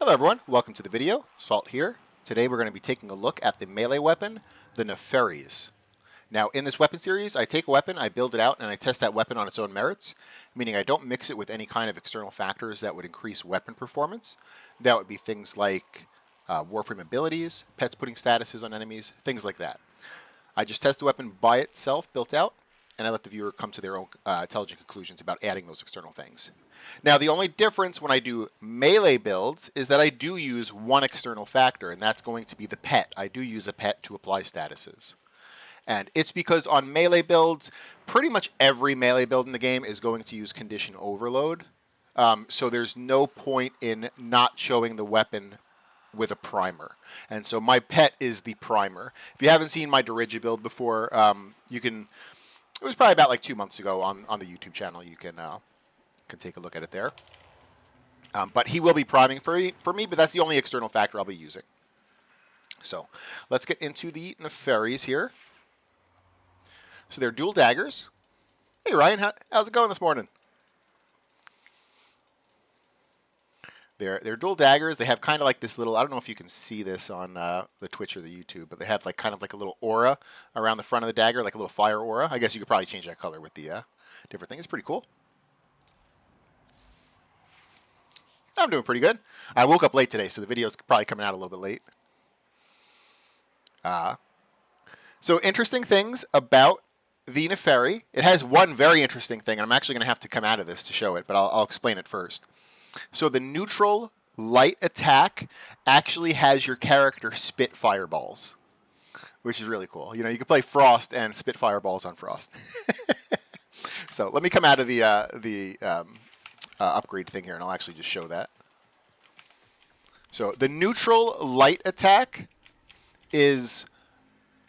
Hello everyone, welcome to the video. Salt here. Today we're going to be taking a look at the melee weapon, the Neferis. Now in this weapon series, I take a weapon, I build it out, and I test that weapon on its own merits, meaning I don't mix it with any kind of external factors that would increase weapon performance. That would be things like Warframe abilities, pets putting statuses on enemies, things like that. I just test the weapon by itself, built out, and I let the viewer come to their own intelligent conclusions about adding those external things. Now, the only difference when I do melee builds is that I do use one external factor, and that's going to be the pet. I do use a pet to apply statuses. And it's because on melee builds, pretty much every melee build in the game is going to use condition overload. So there's no point in not showing the weapon with a primer. And so my pet is the primer. If you haven't seen my Dirigi build before, you can... It was probably about like 2 months ago on the YouTube channel. You can take a look at it there. But he will be priming for me, but that's the only external factor I'll be using. So let's get into the Neferis here. So they're dual daggers. Hey Ryan, how's it going this morning? They're dual daggers. They have kind of like this little, I don't know if you can see this on the Twitch or the YouTube, but they have like kind of like a little aura around the front of the dagger, like a little fire aura. I guess you could probably change that color with the different thing. It's pretty cool. I'm doing pretty good. I woke up late today, so the video's probably coming out a little bit late. So interesting things about the Nepheri. It has one very interesting thing, and I'm actually going to have to come out of this to show it, but I'll explain it first. So the neutral light attack actually has your character spit fireballs, which is really cool. You know, you can play Frost and spit fireballs on Frost. So let me come out of the upgrade thing here, and I'll actually just show that. So the neutral light attack is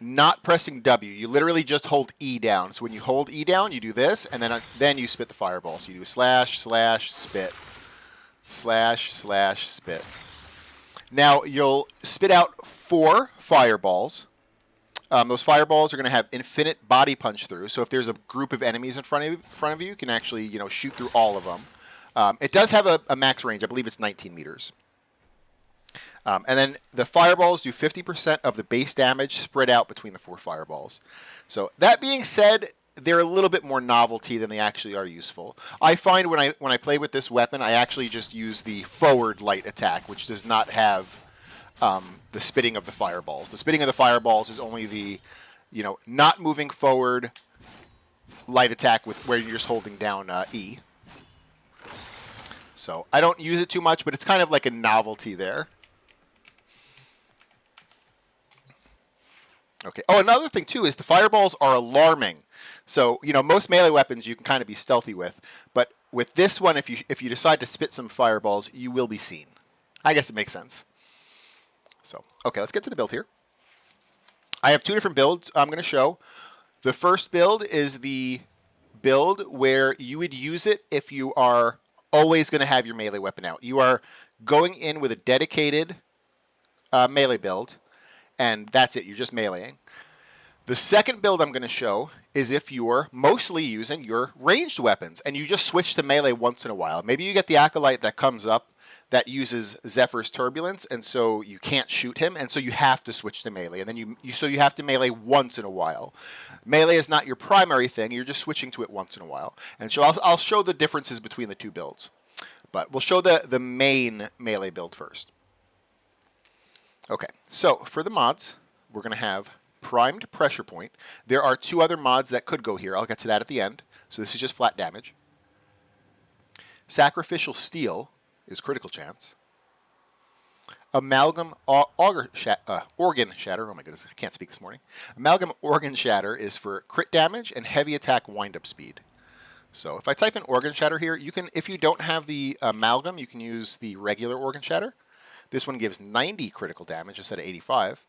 not pressing W. You literally just hold E down. So when you hold E down, you do this, and then you spit the fireball. So you do slash, slash, spit. Slash, slash, spit. Now you'll spit out 4 fireballs. Those fireballs are going to have infinite body punch through. So if there's a group of enemies in front of you, you can actually shoot through all of them. It does have a max range. I believe it's 19 meters. And then the fireballs do 50% of the base damage spread out between the 4 fireballs. So that being said, they're a little bit more novelty than they actually are useful. I find when I play with this weapon, I actually just use the forward light attack, which does not have the spitting of the fireballs. The spitting of the fireballs is only the not moving forward light attack with where you're just holding down E. So I don't use it too much, but it's kind of like a novelty there. Okay. Oh, another thing too is the fireballs are alarming. So most melee weapons you can kind of be stealthy with, but with this one, if you decide to spit some fireballs, you will be seen. I guess it makes sense. So okay, let's get to the build here. I have 2 different builds I'm going to show. The first build is the build where you would use it if you are always going to have your melee weapon out. You are going in with a dedicated melee build, and that's it. You're just meleeing. The second build I'm going to show is if you're mostly using your ranged weapons, and you just switch to melee once in a while. Maybe you get the Acolyte that comes up that uses Zephyr's Turbulence, and so you can't shoot him, and so you have to switch to melee. And then you have to melee once in a while. Melee is not your primary thing. You're just switching to it once in a while. And so I'll show the differences between the 2 builds. But we'll show the main melee build first. Okay, so for the mods, we're going to have Primed Pressure Point. There are 2 other mods that could go here. I'll get to that at the end. So this is just flat damage. Sacrificial Steel is critical chance. Amalgam Organ Shatter. Oh my goodness, I can't speak this morning. Amalgam Organ Shatter is for crit damage and heavy attack wind-up speed. So if I type in Organ Shatter here, you can, if you don't have the Amalgam, you can use the regular Organ Shatter. This one gives 90 critical damage instead of 85.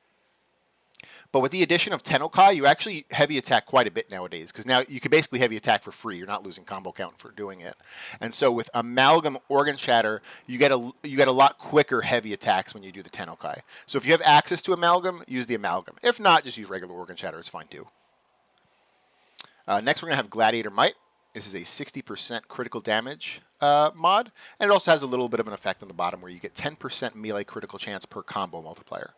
But with the addition of Tenai, you actually heavy attack quite a bit nowadays, because now you can basically heavy attack for free. You're not losing combo count for doing it. And so with Amalgam Organ Shatter, you get a lot quicker heavy attacks when you do the Tenai. So if you have access to Amalgam, use the Amalgam. If not, just use regular Organ Shatter. It's fine too. Next, we're going to have Gladiator Might. This is a 60% critical damage mod, and it also has a little bit of an effect on the bottom where you get 10% melee critical chance per combo multiplier.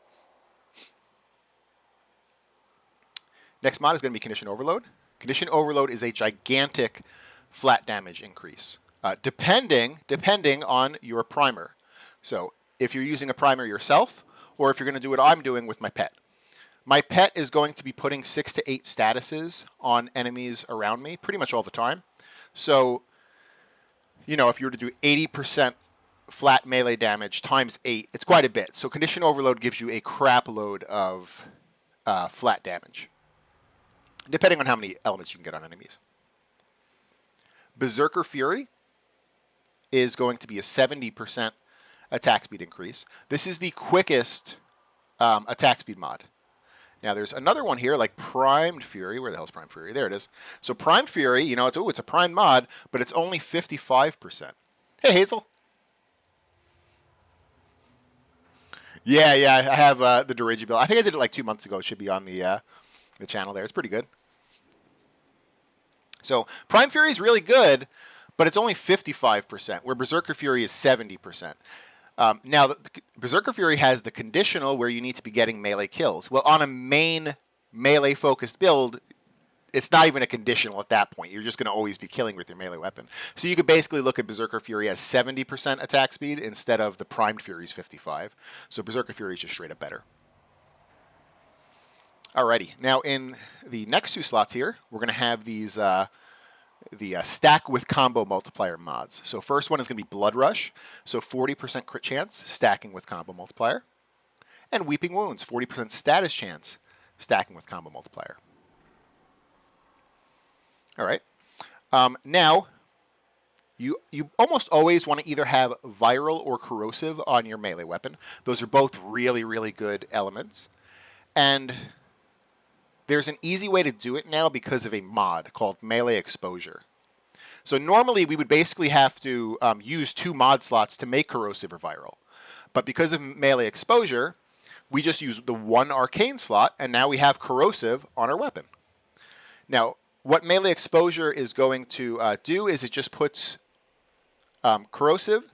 Next mod is going to be Condition Overload. Condition Overload is a gigantic flat damage increase, depending on your primer. So if you're using a primer yourself, or if you're going to do what I'm doing with my pet. My pet is going to be putting 6 to 8 statuses on enemies around me pretty much all the time. So, you know, if you were to do 80% flat melee damage times 8, it's quite a bit. So Condition Overload gives you a crap load of flat damage, depending on how many elements you can get on enemies. Berserker Fury is going to be a 70% attack speed increase. This is the quickest attack speed mod. Now there's another one here like Primed Fury. Where the hell is Primed Fury? There it is. So Primed Fury, you know, it's a prime mod, but it's only 55%. Hey Hazel. Yeah, I have the dirigible. I think I did it like 2 months ago. It should be on the channel there. It's pretty good. So Prime Fury is really good, but it's only 55%, where Berserker Fury is 70%. Now, the Berserker Fury has the conditional where you need to be getting melee kills. Well, on a main melee-focused build, it's not even a conditional at that point. You're just going to always be killing with your melee weapon. So you could basically look at Berserker Fury as 70% attack speed instead of the Primed Fury's 55. So Berserker Fury is just straight up better. Alrighty, now in the next 2 slots here, we're going to have these the stack with combo multiplier mods. So first one is going to be Blood Rush, so 40% crit chance, stacking with combo multiplier. And Weeping Wounds, 40% status chance, stacking with combo multiplier. Alright, now you almost always want to either have Viral or Corrosive on your melee weapon. Those are both really, really good elements. And there's an easy way to do it now because of a mod called Melee Exposure. So normally we would basically have to use 2 mod slots to make Corrosive or Viral. But because of Melee Exposure, we just use the 1 Arcane slot, and now we have Corrosive on our weapon. Now, what Melee Exposure is going to do is it just puts Corrosive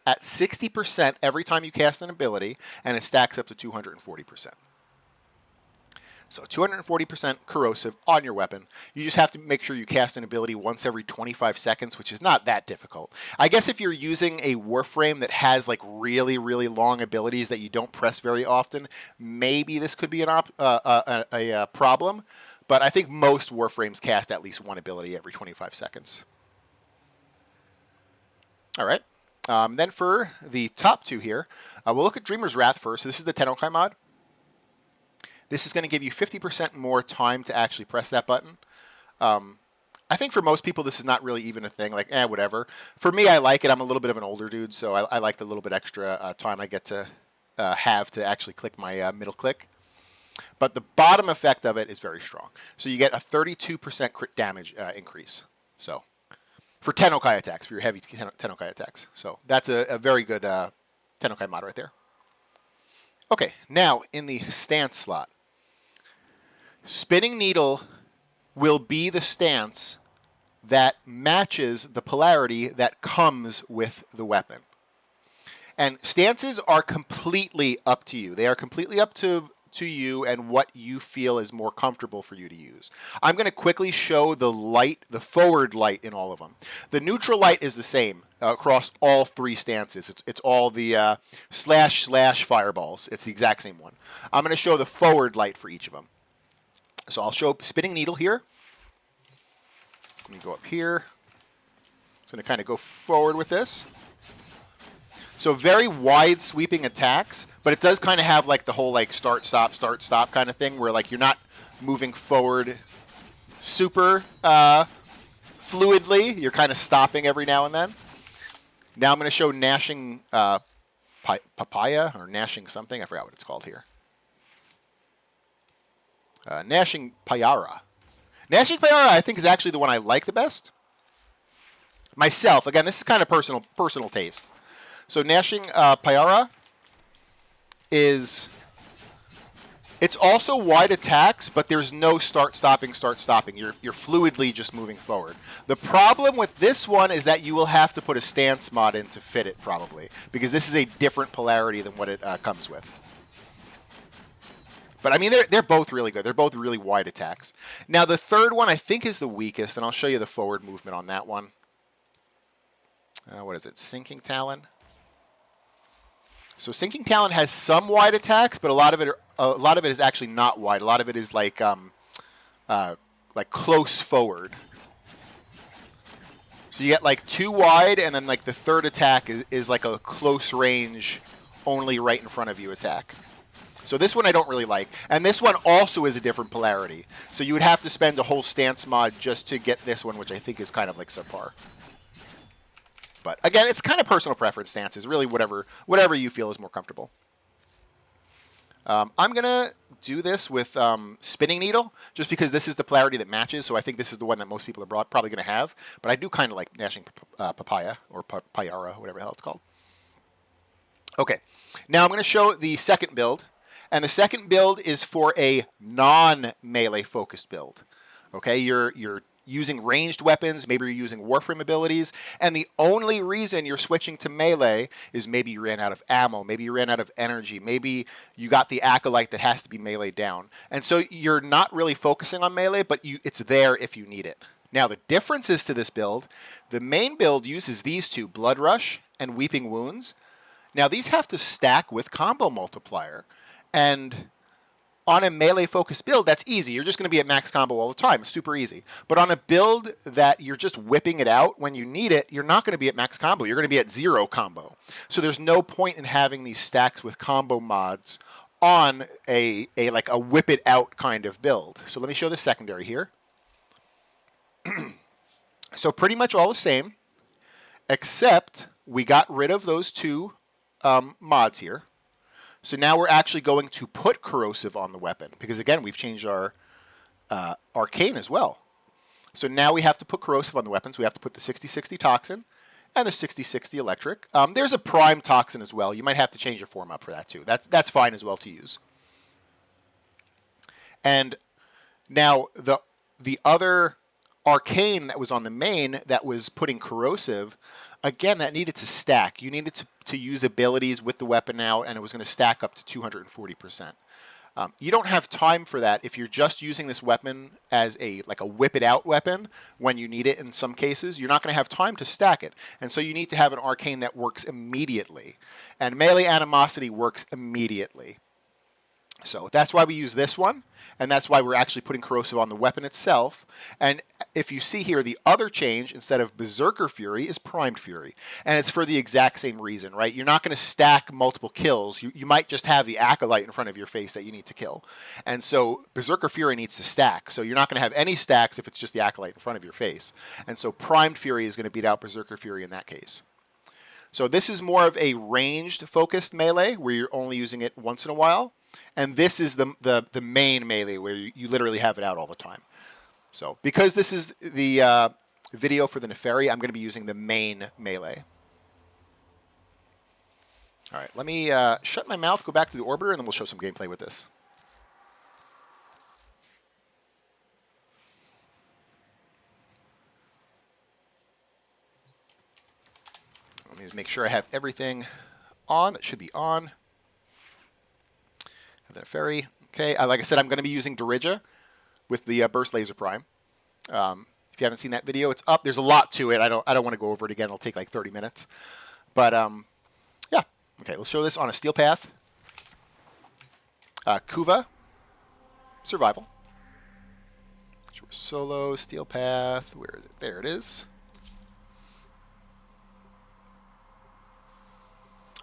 at 60% every time you cast an ability, and it stacks up to 240%. So 240% corrosive on your weapon. You just have to make sure you cast an ability once every 25 seconds, which is not that difficult. I guess if you're using a Warframe that has like really, really long abilities that you don't press very often, maybe this could be a problem. But I think most Warframes cast at least 1 ability every 25 seconds. All right. Then for the top 2 here, we'll look at Dreamer's Wrath first. So this is the Tenai mod. This is going to give you 50% more time to actually press that button. I think for most people, this is not really even a thing. Like, whatever. For me, I like it. I'm a little bit of an older dude, so I like the little bit extra time I get to have to actually click my middle click. But the bottom effect of it is very strong. So you get a 32% crit damage increase. So for Tenai attacks, for your heavy Tenai attacks. So that's a very good Tenai mod right there. Okay, now in the stance slot. Spinning Needle will be the stance that matches the polarity that comes with the weapon. And stances are completely up to you. They are completely up to you and what you feel is more comfortable for you to use. I'm going to quickly show the light, the forward light in all of them. The neutral light is the same across all 3 stances. It's all the // fireballs. It's the exact same one. I'm going to show the forward light for each of them. So I'll show Spinning Needle here. Let me go up here. It's going to kind of go forward with this. So very wide sweeping attacks, but it does kind of have like the whole like start, stop kind of thing where like you're not moving forward super fluidly. You're kind of stopping every now and then. Now I'm going to show Gnashing Papaya or Gnashing something. I forgot what it's called here. Gnashing Pyara. Gnashing Pyara, I think, is actually the one I like the best. Myself, again, this is kind of personal taste. So Gnashing Pyara is It's also wide attacks, but there's no start, stopping, start, stopping. You're fluidly just moving forward. The problem with this one is that you will have to put a stance mod in to fit it, probably, because this is a different polarity than what it comes with. But I mean, they're both really good. They're both really wide attacks. Now, the third one I think is the weakest, and I'll show you the forward movement on that one. What is it? Sinking Talon. So Sinking Talon has some wide attacks, but a lot of it is actually not wide. A lot of it is like close forward. So you get like 2 wide, and then like the third attack is like a close range, only right in front of you attack. So this one I don't really like. And this one also is a different polarity. So you would have to spend a whole stance mod just to get this one, which I think is kind of like subpar. But again, it's kind of personal preference stances. Really, whatever you feel is more comfortable. I'm going to do this with Spinning Needle, just because this is the polarity that matches. So I think this is the one that most people are probably going to have. But I do kind of like Gnashing Papaya, or Payara, whatever the hell it's called. Okay, now I'm going to show the second build. And the second build is for a non-melee focused build. Okay, you're using ranged weapons, maybe you're using Warframe abilities, and the only reason you're switching to melee is maybe you ran out of ammo, maybe you ran out of energy, maybe you got the Acolyte that has to be melee down. And so you're not really focusing on melee, but it's there if you need it. Now, the differences to this build, the main build uses these two, Blood Rush and Weeping Wounds. Now, these have to stack with Combo Multiplier, and on a melee-focused build, that's easy. You're just going to be at max combo all the time. It's super easy. But on a build that you're just whipping it out when you need it, you're not going to be at max combo. You're going to be at 0 combo. So there's no point in having these stacks with combo mods on a whip it out kind of build. So let me show the secondary here. So pretty much all the same, except we got rid of those 2 mods here. So now we're actually going to put corrosive on the weapon, because again, we've changed our arcane as well. So now we have to put corrosive on the weapons. We have to put the 60/60 toxin and the 60/60 electric. There's a prime toxin as well. You might have to change your form up for that too. That's fine as well to use. And now the other arcane that was on the main that was putting corrosive, again, that needed to stack. You needed to use abilities with the weapon out, and it was going to stack up to 240%. You don't have time for that if you're just using this weapon as a whip-it-out weapon when you need it in some cases. You're not going to have time to stack it. And so you need to have an arcane that works immediately. And Melee Animosity works immediately. So that's why we use this one, and that's why we're actually putting corrosive on the weapon itself. And if you see here, the other change, instead of Berserker Fury, is Primed Fury. And it's for the exact same reason, right? You're not going to stack multiple kills. You might just have the Acolyte in front of your face that you need to kill. And so Berserker Fury needs to stack. So you're not going to have any stacks if it's just the Acolyte in front of your face. And so Primed Fury is going to beat out Berserker Fury in that case. So this is more of a ranged focused melee where you're only using it once in a while. And this is the main melee where you literally have it out all the time. So because this is the video for the Nepheri, I'm going to be using the main melee. All right, let me shut my mouth, go back to the Orbiter, and then we'll show some gameplay with this. Let me just make sure I have everything on that should be on. The Nepheri. Okay, like I said, I'm going to be using Dirija with the Burst Laser Prime. If you haven't seen that video, it's up. There's a lot to it. I don't want to go over it again. It'll take like 30 minutes. But yeah. Okay, let's show this on a Steel Path. Kuva. Survival. Solo, Steel Path. Where is it? There it is.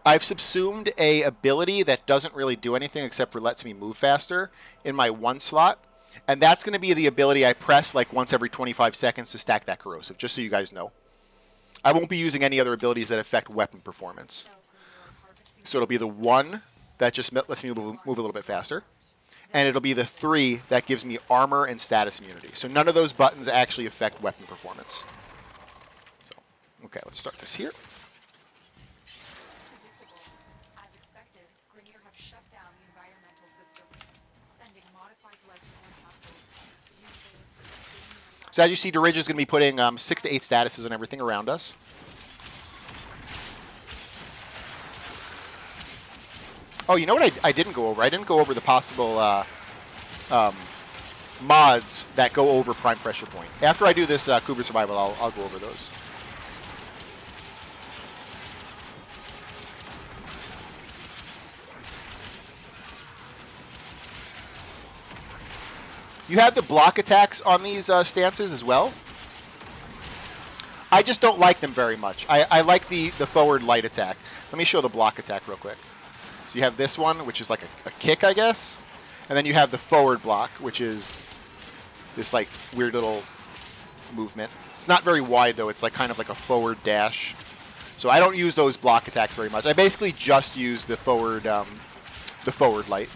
I've subsumed a ability that doesn't really do anything except for lets me move faster in my 1 slot. And that's going to be the ability I press like once every 25 seconds to stack that corrosive, just so you guys know. I won't be using any other abilities that affect weapon performance. So it'll be the 1 that just lets me move a little bit faster. And it'll be the 3 that gives me armor and status immunity. So none of those buttons actually affect weapon performance. So, okay, let's start this here. So as you see, Dirige is going to be putting 6 to 8 statuses on everything around us. Oh, you know what I didn't go over? I didn't go over the possible mods that go over Prime Pressure Point. After I do this Kuber Survival, I'll go over those. You have the block attacks on these stances as well. I just don't like them very much. I like the forward light attack. Let me show the block attack real quick. So you have this one, which is like a kick, I guess. And then you have the forward block, which is this like weird little movement. It's not very wide, though. It's like kind of like a forward dash. So I don't use those block attacks very much. I basically just use the forward light.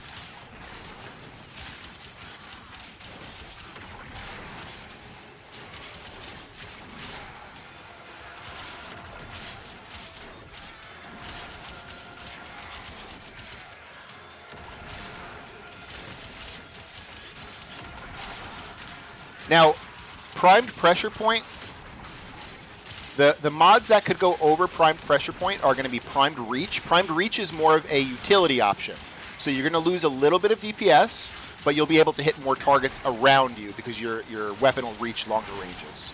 Now, primed pressure point, the mods that could go over primed pressure point are going to be primed reach. Primed reach is more of a utility option. So you're going to lose a little bit of DPS, but you'll be able to hit more targets around you because your weapon will reach longer ranges.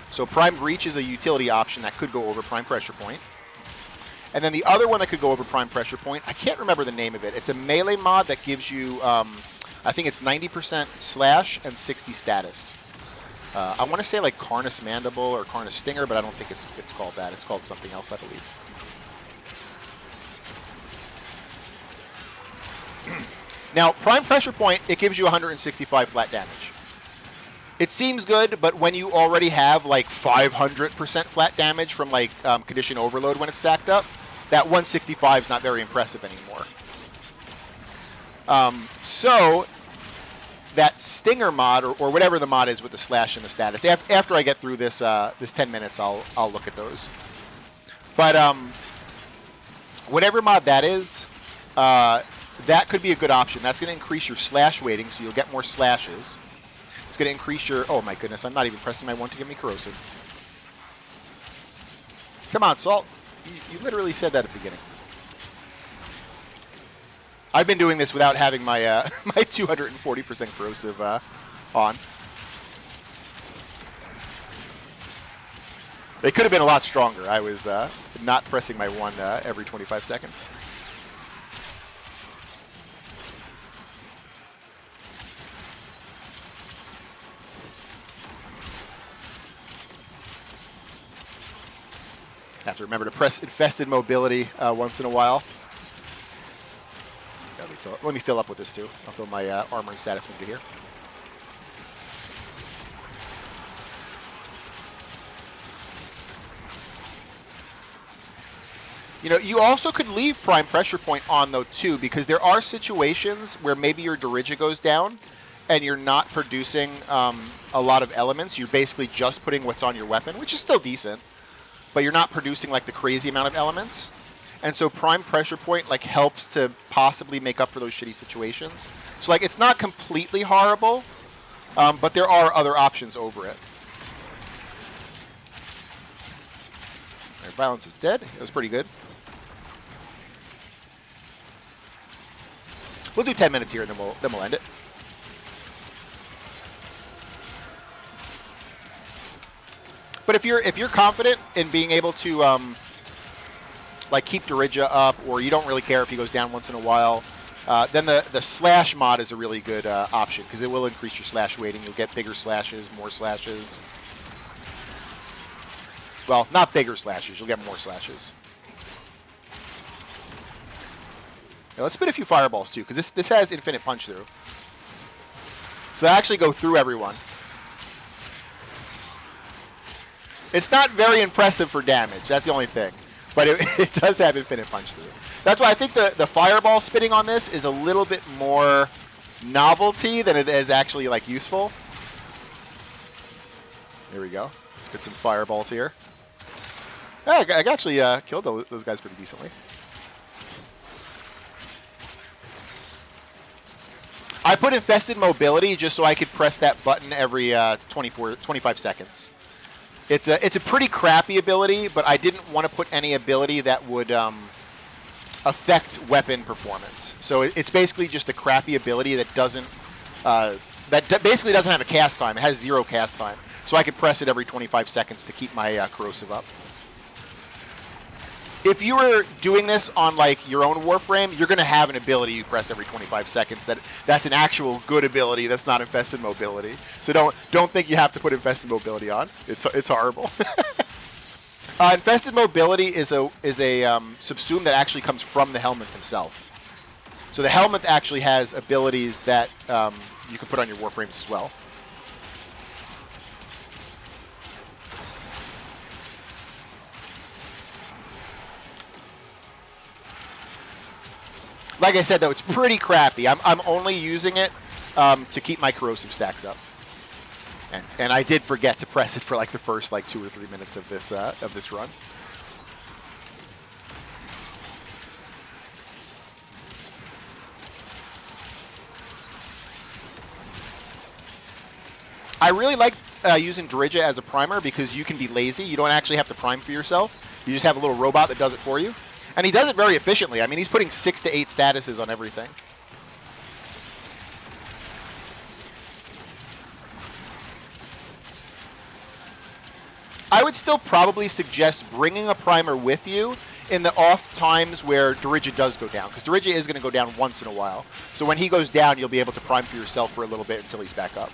So primed reach is a utility option that could go over primed pressure point. And then the other one that could go over primed pressure point, I can't remember the name of it. It's a melee mod that gives you... I think it's 90% slash and 60 status. I want to say like Carnus Mandible or Carnus Stinger, but I don't think it's called that. It's called something else, I believe. Now, Prime Pressure Point, it gives you 165 flat damage. It seems good, but when you already have like 500% flat damage from like Condition Overload when it's stacked up, that 165 is not very impressive anymore. So that Stinger mod, or whatever the mod is with the slash and the status, after I get through this this 10 minutes, I'll look at those. But whatever mod that is, that could be a good option. That's going to increase your slash weighting, so you'll get more slashes. It's going to increase your... Oh my goodness, I'm not even pressing my one to give me corrosive. Come on, Salt. You literally said that at the beginning. I've been doing this without having my my 240% corrosive on. They could have been a lot stronger. I was not pressing my one every 25 seconds. Have to remember to press Infested Mobility once in a while. Let me fill up with this too. I'll fill my armor and status meter here. You know, you also could leave Prime Pressure Point on though too, because there are situations where maybe your Dirige goes down and you're not producing a lot of elements. You're basically just putting what's on your weapon, which is still decent, but you're not producing like the crazy amount of elements. And so Prime Pressure Point like helps to possibly make up for those shitty situations. So like it's not completely horrible, but there are other options over it. Right, Violence is dead. It was pretty good. We'll do 10 minutes here and then we'll end it. But if you're confident in being able to like keep Dirige up, or you don't really care if he goes down once in a while, then the slash mod is a really good option, because it will increase your slash weighting. You'll get bigger slashes, more slashes. Well, not bigger slashes. You'll get more slashes. Now, let's spit a few fireballs too, because this has infinite punch through. So they actually go through everyone. It's not very impressive for damage. That's the only thing. But it does have infinite punch through. That's why I think the fireball spitting on this is a little bit more novelty than it is actually like useful. There we go. Spit some fireballs here. Yeah, I actually killed those guys pretty decently. I put infested mobility just so I could press that button every 25 seconds. It's a pretty crappy ability, but I didn't want to put any ability that would affect weapon performance. So it's basically just a crappy ability that doesn't basically doesn't have a cast time. It has 0 cast time. So I could press it every 25 seconds to keep my corrosive up. If you were doing this on like your own Warframe, you're going to have an ability you press every 25 seconds. That's an actual good ability. That's not infested mobility. So don't think you have to put infested mobility on. It's horrible. Infested mobility is a subsume that actually comes from the Helminth himself. So the Helminth actually has abilities that you can put on your Warframes as well. Like I said, though, it's pretty crappy. I'm only using it to keep my corrosive stacks up. And I did forget to press it for like the first like 2 or 3 minutes of this run. I really like using Dredja as a primer because you can be lazy. You don't actually have to prime for yourself. You just have a little robot that does it for you. And he does it very efficiently. I mean, he's putting 6 to 8 statuses on everything. I would still probably suggest bringing a primer with you in the off times where Dredja does go down, because Dredja is going to go down once in a while. So when he goes down, you'll be able to prime for yourself for a little bit until he's back up.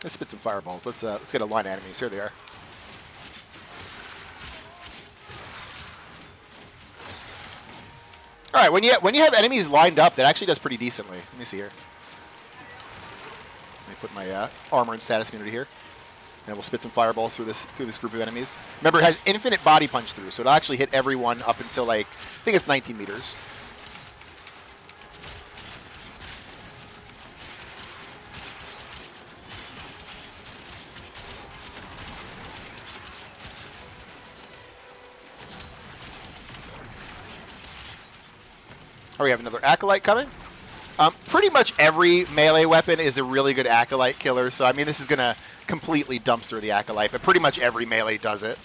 Let's spit some fireballs. Let's get a line of enemies. Here they are. All right, when you have enemies lined up, that actually does pretty decently. Let me see here. Let me put my armor and status community here, and we'll spit some fireballs through this group of enemies. Remember, it has infinite body punch through, so it'll actually hit everyone up until like I think it's 19 meters. Oh, we have another Acolyte coming. Pretty much every melee weapon is a really good Acolyte killer, so I mean this is going to completely dumpster the Acolyte, but pretty much every melee does it.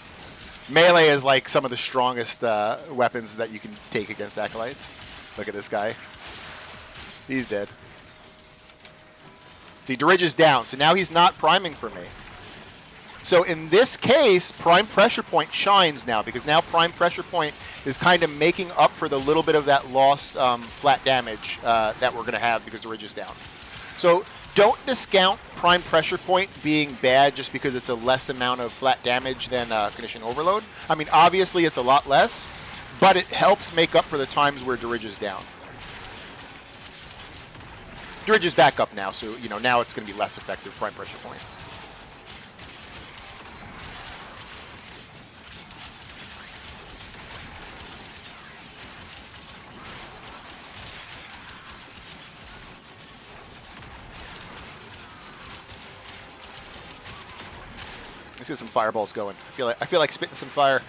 Melee is like some of the strongest weapons that you can take against Acolytes. Look at this guy. He's dead. See, Dredja's down, so now he's not priming for me. So in this case, Prime Pressure Point shines now, because now Prime Pressure Point is kind of making up for the little bit of that lost flat damage that we're going to have because Dredja's down. So don't discount Prime Pressure Point being bad just because it's a less amount of flat damage than Condition Overload. I mean, obviously it's a lot less, but it helps make up for the times where Dredja's down. Dredja's back up now, so you know now it's going to be less effective Prime Pressure Point. Let's get some fireballs going. I feel like spitting some fire.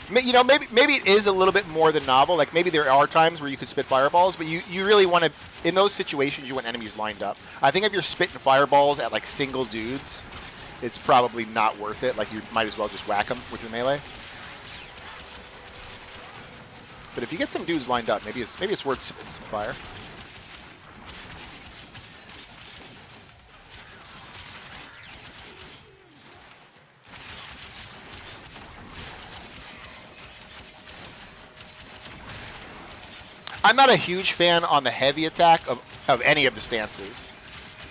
You know, maybe it is a little bit more than novel. Like maybe there are times where you could spit fireballs, but you really want to, in those situations, you want enemies lined up. I think if you're spitting fireballs at like single dudes, it's probably not worth it. Like you might as well just whack them with your melee. But if you get some dudes lined up, maybe it's worth spitting some fire. I'm not a huge fan on the heavy attack of any of the stances.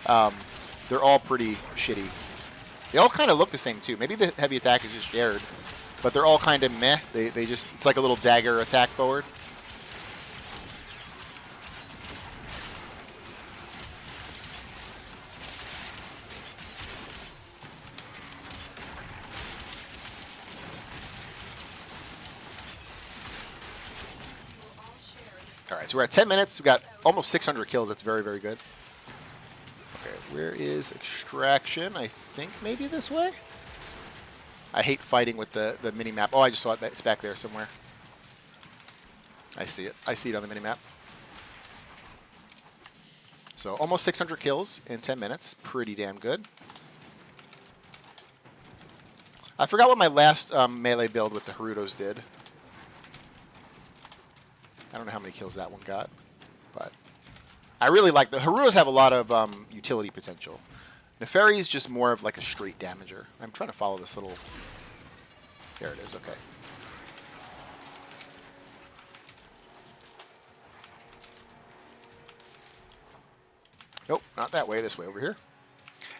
They're all pretty shitty. They all kind of look the same too. Maybe the heavy attack is just shared, but they're all kind of meh. They just, it's like a little dagger attack forward. right, so we're at 10 minutes. We've got almost 600 kills. That's very, very good. Okay, where is extraction? I think maybe this way? I hate fighting with the mini-map. Oh, I just saw it. It's back there somewhere. I see it. I see it on the mini-map. So almost 600 kills in 10 minutes. Pretty damn good. I forgot what my last melee build with the Harutos did. I don't know how many kills that one got, but I really like the Harutos have a lot of utility potential. Nepheri is just more of like a straight damager. I'm trying to follow this little... There it is, okay. Nope, not that way, this way over here.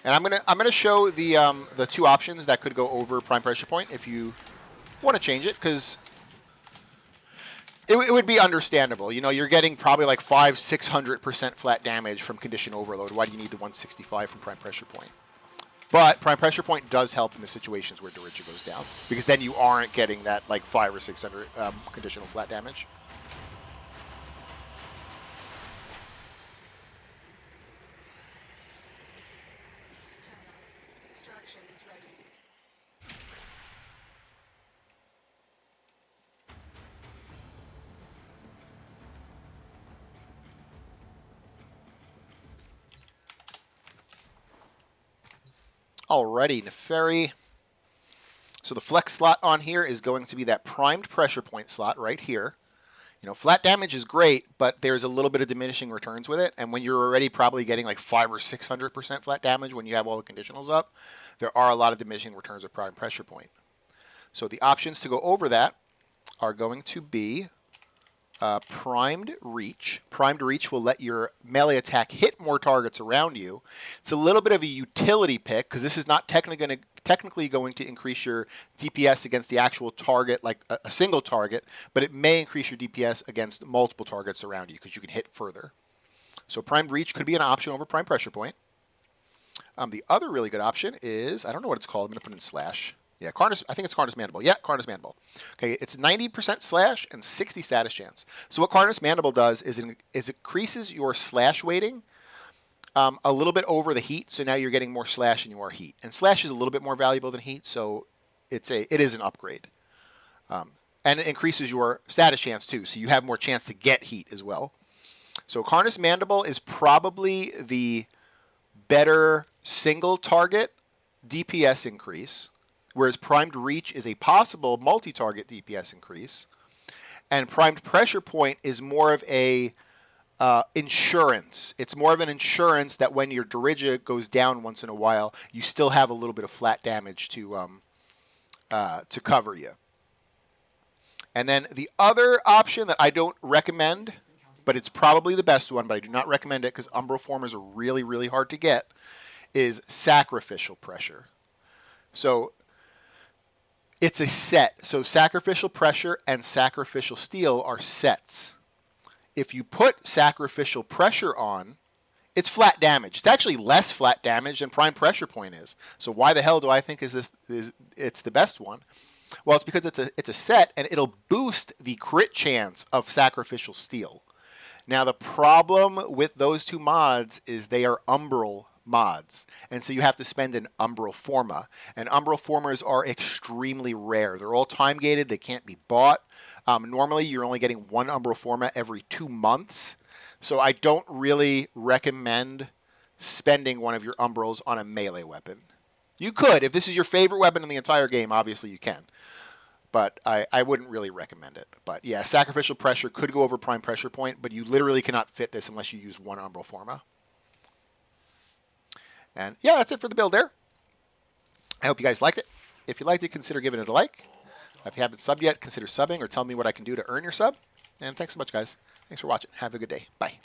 And I'm gonna show the two options that could go over prime pressure point if you want to change it, because it would be understandable. You know, you're getting probably like 500-600% flat damage from condition overload. Why do you need the 165 from prime pressure point? But prime pressure point does help in the situations where Dirige goes down, because then you aren't getting that like 500 or 600 conditional flat damage. Alrighty, Nepheri. So the flex slot on here is going to be that primed pressure point slot right here. You know, flat damage is great, but there's a little bit of diminishing returns with it. And when you're already probably getting like 500 or 600% flat damage when you have all the conditionals up, there are a lot of diminishing returns with primed pressure point. So the options to go over that are going to be primed reach. Primed reach will let your melee attack hit more targets around you. It's a little bit of a utility pick because this is not technically going to increase your DPS against the actual target, like a single target, but it may increase your DPS against multiple targets around you because you can hit further. So primed reach could be an option over prime pressure point. The other really good option is, I don't know what it's called. I'm going to put in slash. Yeah, Carnus, I think it's Carnus Mandible. Yeah, Carnus Mandible. Okay, it's 90% slash and 60 status chance. So what Carnus Mandible does is it increases your slash weighting a little bit over the heat, so now you're getting more slash than you are heat. And slash is a little bit more valuable than heat, so it is an upgrade. And it increases your status chance too, so you have more chance to get heat as well. So Carnus Mandible is probably the better single target DPS increase, whereas primed reach is a possible multi-target DPS increase, and primed pressure point is more of a insurance. It's more of an insurance that when your Dirige goes down once in a while, you still have a little bit of flat damage to cover you. And then the other option that I don't recommend, but it's probably the best one, but I do not recommend it because Umbral Formers are really, really hard to get, is Sacrificial Pressure. So it's a set. So Sacrificial Pressure and Sacrificial Steel are sets. If you put Sacrificial Pressure on, it's flat damage. It's actually less flat damage than Prime Pressure Point is. So why the hell do I think it's the best one? Well, it's because it's a set, and it'll boost the crit chance of Sacrificial Steel. Now, the problem with those two mods is they are Umbral mods, and so you have to spend an Umbral Forma. And Umbral Formas are extremely rare. They're all time-gated. They can't be bought. Normally, you're only getting one Umbral Forma every 2 months, so I don't really recommend spending one of your Umbrals on a melee weapon. You could. If this is your favorite weapon in the entire game, obviously you can. But I wouldn't really recommend it. But yeah, Sacrificial Pressure could go over Prime Pressure Point, but you literally cannot fit this unless you use one Umbral Forma. And yeah, that's it for the build there. I hope you guys liked it. If you liked it, consider giving it a like. If you haven't subbed yet, consider subbing or tell me what I can do to earn your sub. And thanks so much, guys. Thanks for watching. Have a good day. Bye.